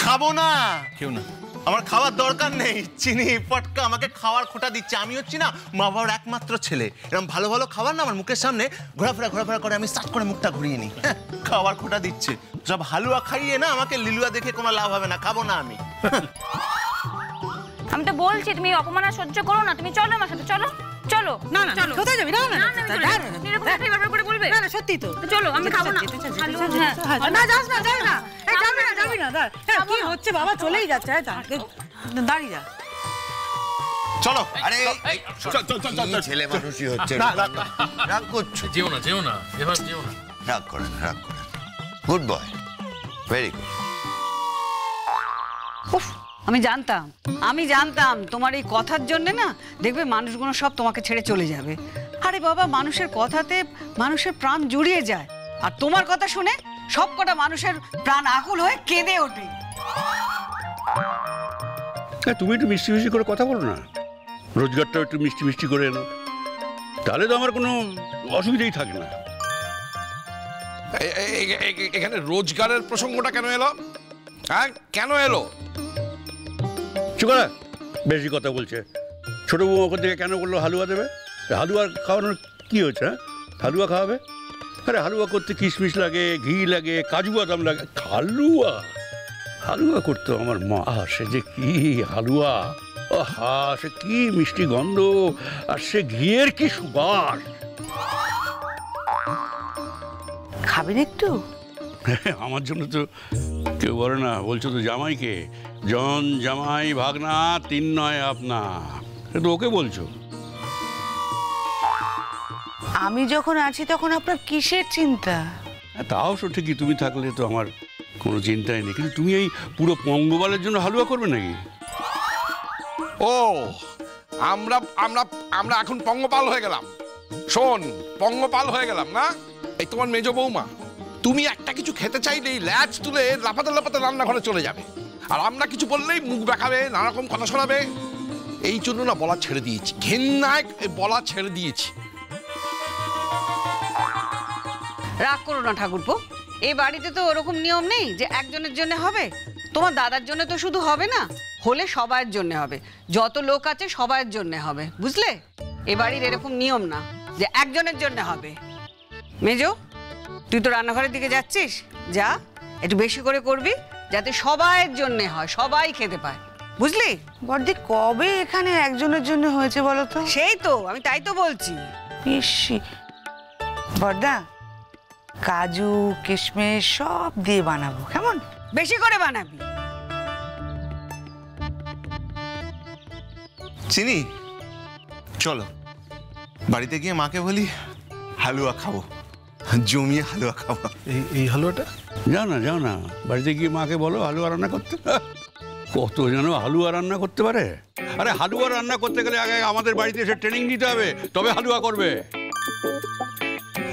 খাবো না। কেউ না, আমার খাওয়ার দরকার নেই। চিনি পটকা আমাকে খাওয়ার খোটা দিচ্ছে। আমি হচ্ছি না মা বাবার একমাত্র ছেলে। এরকম ভালো ভালো খাবার না আমার মুখের সামনে ঘোরাফেরা করে আমি স্টার্ট করে মুখটা ঘুরিয়ে নিই। খাওয়ার খোটা দিচ্ছে। সব হালুয়া খাইয়ে না আমাকে লিলুয়া দেখে কোনো লাভ হবে না। খাবো না আমি। আমি তো বলছি তুমি অপমান সহ্য করো না। তুমি চলো আমার সাথে, চলো চলো। না না কোথায় যাবি? না না এরকম একবার করে বলবে? না না সত্যি তো। চলো, আমি খাবো না। না যাস না, যাবি না, যাবি না। কি হচ্ছে বাবা? চলেই যাচ্ছে। দাঁড়িয়ে যা। চলো। আরে ছেলে মানুষই হচ্ছে, রাগ করছো? যেও না, এবার যেও না। রাগ করেন। Good boy, very good. আমি জানতাম তোমার এই কথার জন্য না দেখবে মানুষগুলো সব তোমাকে ছেড়ে চলে যাবে। আরে বাবা, মানুষের কথাতে মানুষের প্রাণ জুড়িয়ে যায়, আর তোমার কথা শুনে সব কটা মানুষের প্রাণ আকুল হয়ে কেঁদে ওঠে। তুমি একটু মিষ্টি করে কথা বলো না, রোজগারটাও একটু মিষ্টি করে এনো, তাহলে তো আমার কোনো অসুবিধাই থাকে না। এখানে রোজগারের প্রসঙ্গটা কেন এলো? হ্যাঁ, কেন এলো? চুকারা বেশি কথা বলছে। ছোট বউ ওখান থেকে কেন বললো হালুয়া দেবে? হালুয়া খাওয়ানোর কি হচ্ছে? হ্যাঁ, হালুয়া খাওয়াবে? আরে হালুয়া করতে কিশমিশ লাগে, ঘি লাগে, কাজু বাদাম লাগে। হালুয়া করতো আমার মা, সে যে কি হালুয়া! আহা, সে কি মিষ্টি গন্ধ, আর সে ঘিয়ের কি সুবাস! খাবেন একটু? আমার জন্য তো কেউ বলে না, বলছো তো জামাইকে, জন জামাই ভাগনা তিন নয় আপনা, তো ওকে বলছো। আমি যখন আছি তখন আপনার কিসের চিন্তা? তাও তো ঠিকই, তুমি থাকলে তো আমার কোনো চিন্তাই নেই। কিন্তু তুমি এই পুরো পঙ্গপালের জন্য হালুয়া করবে নাকি? ও, আমরা এখন পঙ্গপাল হয়ে গেলাম। শোন, পঙ্গপাল হয়ে গেলাম না? এই তোমার মেজ বৌমা, তুমি একটা কিছু খেতে চাইলেই ল্যাচ তুলে লাপাতে রান্নাঘরে চলে যাবে, আর আমরা কিছু বললেই মুখ দেখাবে, নানা রকম কথা শোনাবে। এই জন্য না বলা ছেড়ে দিয়েছি, ঘেন্নায় বলা ছেড়ে দিয়েছি। রাগ করো না ঠাকুরপো, এই বাড়িতে তো ওরকম নিয়ম নেই যে একজনের জন্য হবে। তোমার দাদার জন্য তো শুধু হবে না, হলে সবার জন্য হবে। যত লোক আছে সবার জন্য হবে, বুঝলে? এ বাড়ির এরকম নিয়ম না যে একজনের জন্য হবে। মেজো, তুই তো রান্নাঘরের দিকে যাচ্ছিস, যা, একটু বেশি করে করবি যাতে সবার জন্য হয়, সবাই খেতে পায়, বুঝলি? বড়দি, কবে এখানে একজনের জন্য হয়েছে বলো তো? সেই তো, আমি তাই তো বলছি। বেশি বড়দা, কাজু কিশমিশ সব দিয়ে বানাবো, কেমন? বেশি করে বানাবি। চিনি, চলো বাড়িতে গিয়ে মাকে বলি হালুয়া খাবো, জমিয়ে হালুয়া খাবো। এই হালুয়াটা যাও না, বাড়িতে গিয়ে মাকে বলো হালুয়া রান্না করতে। কত যেন হালুয়া রান্না করতে পারে। আরে হালুয়া রান্না করতে গেলে আগে আমাদের বাড়িতে এসে ট্রেনিং দিতে হবে, তবে হালুয়া করবে।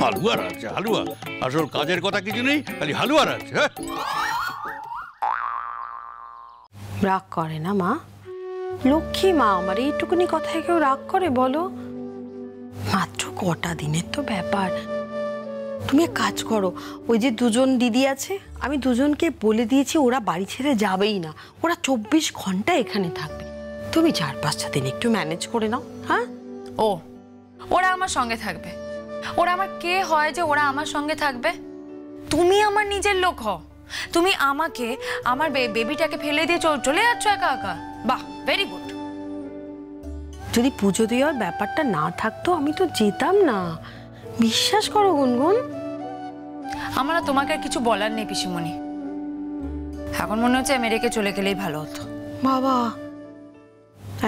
হালুয়া রাখছে, হালুয়া, আসল কাজের কথা কিছু নেই, খালি হালুয়া রাখছে। রাগ করে না মা? লক্ষ্মী মা আমার, এইটুকুনি কথায় কেউ রাগ করে বলো? মাত্র কটা দিনের তো ব্যাপার। তুমি এক কাজ করো, ওই যে দুজন দিদি আছে, আমি দুজনকে বলে দিয়েছি ওরা বাড়ি ছেড়ে যাবেই না, ওরা 24 ঘন্টা এখানে থাকবে। তুমি 4-5টা দিন একটু ম্যানেজ করে নাও। হ্যাঁ, ওরা আমার সঙ্গে থাকবে? ওরা আমার কে হয় যে ওরা আমার সঙ্গে থাকবে? তুমি আমার নিজের লোক হও, তুমি আমাকে আমার বেবিটাকে ফেলে দিয়ে চলে যাচ্ছ একা একা। বাহ, ভেরি গুড। যদি পুজো দেওয়ার ব্যাপারটা না থাকতো আমি তো যেতাম না, বিশ্বাস করো গুনগুন। আমার তোমাকে আর কিছু বলার নেই পিসিমণি, এখন মনে হচ্ছে আমি রেখে চলে গেলেই ভালো হতো। বাবা,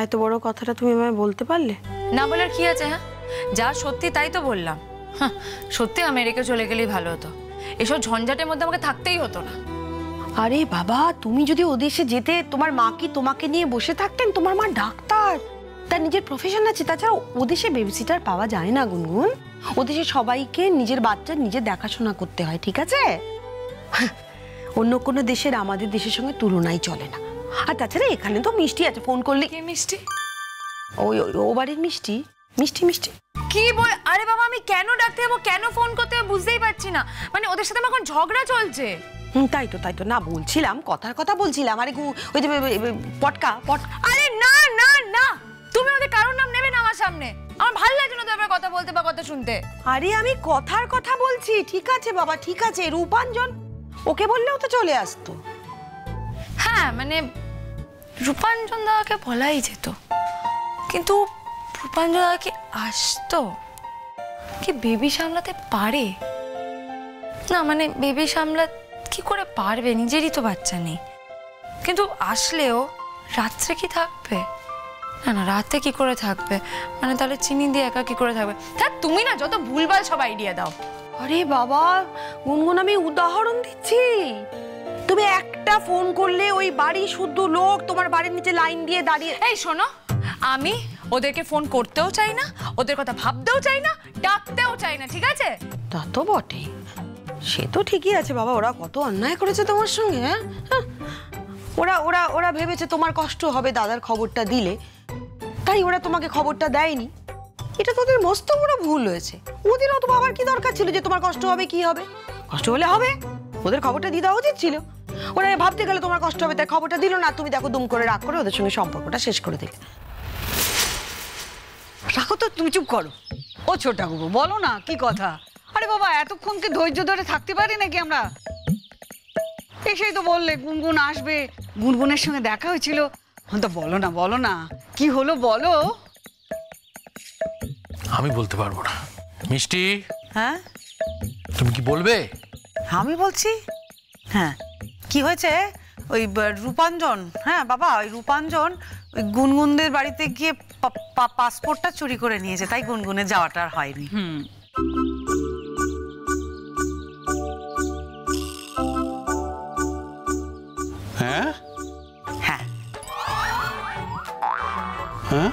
এত বড় কথাটা তুমি আমায় বলতে পারলে? না বলার কি আছে? হ্যাঁ, যা সত্যি তাই তো বললাম। হ্যাঁ, সত্যি আমি রেখে চলে গেলেই ভালো হতো, এসব ঝঞ্ঝাটের মধ্যে আমাকে থাকতেই হতো না। আরে বাবা, তুমি যদি ওদেশে যেতে, তোমার মা কি তোমাকে নিয়ে বসে থাকতেন? তোমার মা ডাক্তার, তার নিজের প্রফেশন আছে। তাছাড়া ওদেশে বেবিসিটার পাওয়া যায় না গুনগুন, ওদেশে সবাইকে নিজের বাচ্চার নিজের দেখাশোনা করতে হয়, ঠিক আছে? অন্য কোনো দেশের আমাদের দেশের সঙ্গে তুলনাই চলে না। আর তাছাড়া এখানে তো মিষ্টি আছে, ফোন করলে। কি মিষ্টি? ওই ও বাড়ির মিষ্টি। মিষ্টি মিষ্টি কি বল? আরে বাবা, আমি কেন ডাকতে যাবো, কেন ফোন করতে যাবো বুঝতেই পারছি না। মানে ওদের সাথে আমার এখন ঝগড়া চলছে। তাই তো না বলছিলাম, কথার কথা বলছিলাম। আরে ওই যে পটকা। আরে না না না, তুমি ওদের কারোর নাম নেবে না আমার সামনে। আমার ভালো লাগে না তোর কথা বলতে বা কথা শুনতে। আরে আমি কথার কথা বলছি। ঠিক আছে বাবা, ঠিক আছে। রূপাঞ্জন, ওকে বললেও তো চলে আসতো। হ্যাঁ মানে রূপাঞ্জন দাদাকে বলাই যেত, কিন্তু রূপাঞ্জন দাদা কি আসতো? কি বেবি সামলাতে পারে? না মানে বেবি সামলা কি করে পারবে? নিজেরই তো বাচ্চা নেই। কিন্তু আসলেও রাত্রে কি থাকবে? না না, রাতে কি করে থাকবে? মানে তাহলে চিনি দিয়ে একা কি করে থাকবে? থাক, তুমি না যত ভুলভাল সব আইডিয়া দাও। আরে বাবা গুনগুন, আমি উদাহরণ দিচ্ছি। তুমি একটা ফোন করলে ওই বাড়ি শুদ্ধ লোক তোমার বাড়ির নিচে লাইন দিয়ে দাঁড়িয়ে। এই শোনো, আমি ওদেরকে ফোন করতেও চাই না, ওদের কথা ভাবতেও চাই না, ডাকতেও চাই না, ঠিক আছে? তা তো বটেই, সে তো ঠিকই আছে বাবা। ওরা কত অন্যায় করেছে তোমার সঙ্গে। হ্যাঁ, ওরা ওরা ওরা ভেবেছে তোমার কষ্ট হবে দাদার খবরটা দিলে, তাই ওরা তোমাকে খবরটা দেয়নি। এটা তোদের মস্ত বড় ভুল হয়েছে। ওদের অত ভাবার কি দরকার ছিল যে তোমার কষ্ট হবে? কি হবে? কষ্ট হলে হবে, ওদের খবরটা দিয়ে দেওয়া উচিত ছিল। ওরা ভাবতে গেলে তোমার কষ্ট হবে তাই খবরটা দিল না। তুমি দেখো দুম করে রাগ করে ওদের সঙ্গে সম্পর্কটা শেষ করে দিলে। রাখো তো, তুমি চুপ করো। ও ছোটা গুবো, বলো না কি কথা। আরে বাবা, এতক্ষণ কি ধৈর্য ধরে থাকতে পারি নাকি আমরা? এসেই তো বললে গুনগুন আসবে, গুনগুনের সঙ্গে দেখা হয়েছিল। তো বলো না কি হলো বলো। আমি বলতে পারবো না। মিষ্টি, হ্যাঁ তুমি কি বলবে? আমি বলছি। হ্যাঁ, কি হয়েছে? ওই রূপাঞ্জন, হ্যাঁ বাবা, ওই রূপাঞ্জন ওই গুনগুনদের বাড়িতে গিয়ে পাসপোর্টটা চুরি করে নিয়েছে, তাই গুনগুনে যাওয়াটা আর হয়নি। হ্যাঁ হ্যাঁ, হ্যাঁ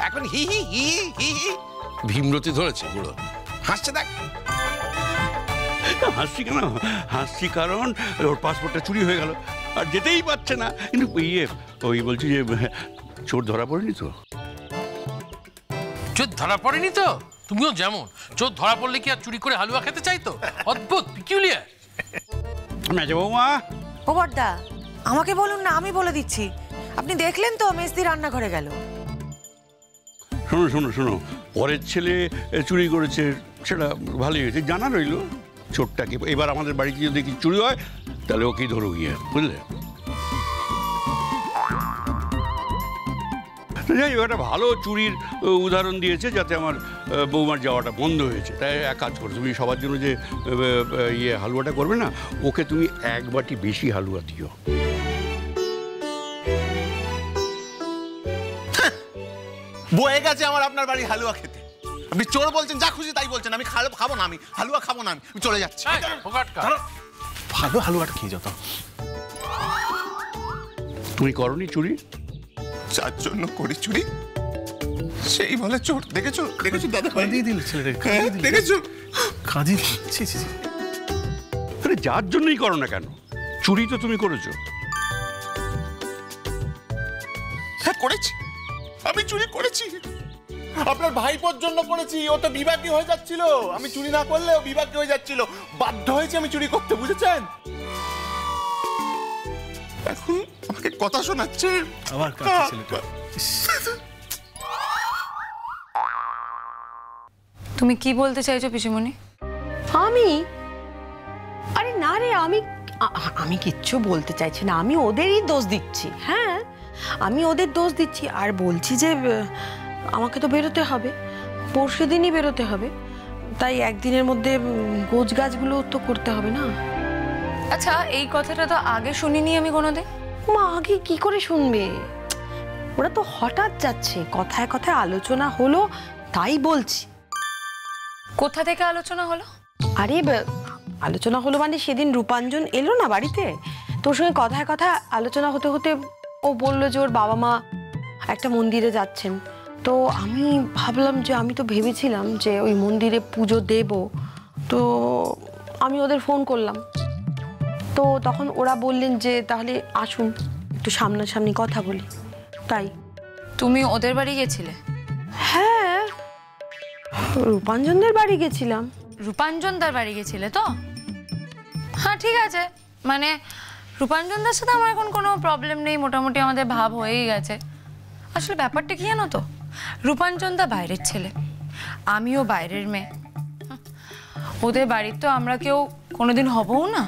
এখন হি হি হি হি হি ভীমরতি ধরেছে পুরো, হাসছে দেখ। হাসছি কেন? হাসছি কারণ ওর পাসপোর্টটা চুরি হয়ে গেল আর যেতেই পারছে না। কিন্তু ওই বলছি যে চোর ধরা পড়েনি তো? চোর ধরা পড়েনি তো? তুমিও যেমন, চোর ধরা পড়লে কি আর চুরি করে হালুয়া খেতে চাইতো? অদ্ভুত, পিকুলিয়ার। মেজো বৌমা, ও বড়দা, আমাকে বলুন না, আমি বলে দিচ্ছি। আপনি দেখলেন তো মেজদি রান্নাঘরে গেল। শোনো, পরের ছেলে চুরি করেছে সেটা ভালোই হয়েছে, জানা রইল। চোরটাকে এবার আমাদের বাড়িতে যদি কিছু চুরি হয় তাহলে ওকেই ধরো গিয়ে, বুঝলে? যাই হোক, একটা ভালো চুরির উদাহরণ দিয়েছে যাতে আমার বৌমার যাওয়াটা বন্ধ হয়েছে। তাই এক কাজ করো, তুমি সবার জন্য যে হালুয়াটা করবে না, ওকে তুমি এক বাটি বেশি হালুয়া দিও। বয়ে গেছে আমার আপনার বাড়ি হালুয়া খেতে। আপনি চোর বলছেন, যা খুশি তাই বলছেন। আমি খাবো না, আমি হালুয়া খাবো না, আমি চলে যাচ্ছি। ভালো হালুয়াটা খেয়ে যেত। তুমি করনি চুরি? যার জন্য করি চুরি সেই বলে চোর। দেখেছো দাদা, দিয়ে দিল ছেলেটাকে, দেখেছো কাঁদি। আরে যার জন্যই করো না কেন, চুরি তো তুমি করেছো। হ্যাঁ করেছি, আমি চুরি করেছি। আপনার ভাইপোর জন্য করেছি। ও তো বিবাদী হয়ে যাচ্ছিল, আমি চুরি না করলে ও বিবাদী হয়ে যাচ্ছিল। বাধ্য হয়েছে আমি চুরি করতে, বুঝেছেন? এখন আমাকে কথা শোনাচ্ছে আমার কাছে ছেলেটা। তুমি কি বলতে চাইছো পিসিমণি? আরে না রে, আমি কিচ্ছু বলতে চাইছি না। আমি ওদেরই দোষ দিচ্ছি। হ্যাঁ, আমি ওদের দোষ দিচ্ছি আর বলছি যে আমাকে তো বেরোতে হবে, পরশু দিনই বেরোতে হবে। তাই একদিনের মধ্যে গোছ গাছগুলো তো করতে হবে না। আচ্ছা, এই কথাটা তো আগে শুনিনি আমি কোনোদিন। মা আগে কি করে শুনবে? ওরা তো হঠাৎ যাচ্ছে, কথায় কথায় আলোচনা হলো তাই বলছি। কোথা থেকে আলোচনা হলো? আরে আলোচনা হলো মানে সেদিন রূপাঞ্জন এলো না বাড়িতে, তোর সঙ্গে কথায় কথায় আলোচনা হতে হতে ও বললো যে ওর বাবা মা একটা মন্দিরে যাচ্ছেন। তো আমি ভাবলাম যে আমি তো ভেবেছিলাম যে ওই মন্দিরে পুজো দেব, তো আমি ওদের ফোন করলাম। তো তখন ওরা বললেন যে তাহলে আসুন একটু সামনাসামনি কথা বলি, তাই। তুমি ওদের বাড়ি গেছিলে? হ্যাঁ, রূপাঞ্জনদের বাড়ি গেছিলাম। রূপাঞ্জনদার বাড়ি গেছিলে তো? হ্যাঁ ঠিক আছে, মানে রূপাঞ্জনদার সাথে আমার এখন কোনো প্রবলেম নেই, মোটামুটি আমাদের ভাব হয়েই গেছে। আসলে ব্যাপারটা কি জানো তো, রূপাঞ্জনদা বাইরের ছেলে, আমিও বাইরের মেয়ে, ওদের বাড়ির তো আমরা কেউ কোনোদিন হবও না,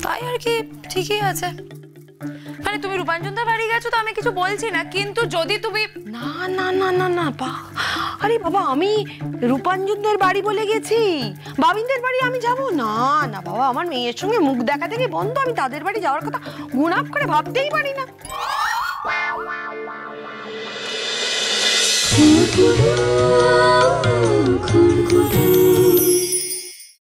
তাই আর কি ঠিকই আছে। মানে তুমি রূপাঞ্জনদার বাড়ি গেছো তো আমি কিছু বলছি না, কিন্তু যদি তুমি না না না না না আরে বাবা, আমি রূপাঞ্জনদের বাড়ি বলে গেছি, বাবিনদের বাড়ি আমি যাব না। না বাবা, আমার মেয়ের সঙ্গে মুখ দেখা থেকে বন্ধ, আমি তাদের বাড়ি যাওয়ার কথা গুণাপ করে ভাবতেই পারি না। খুরকুরে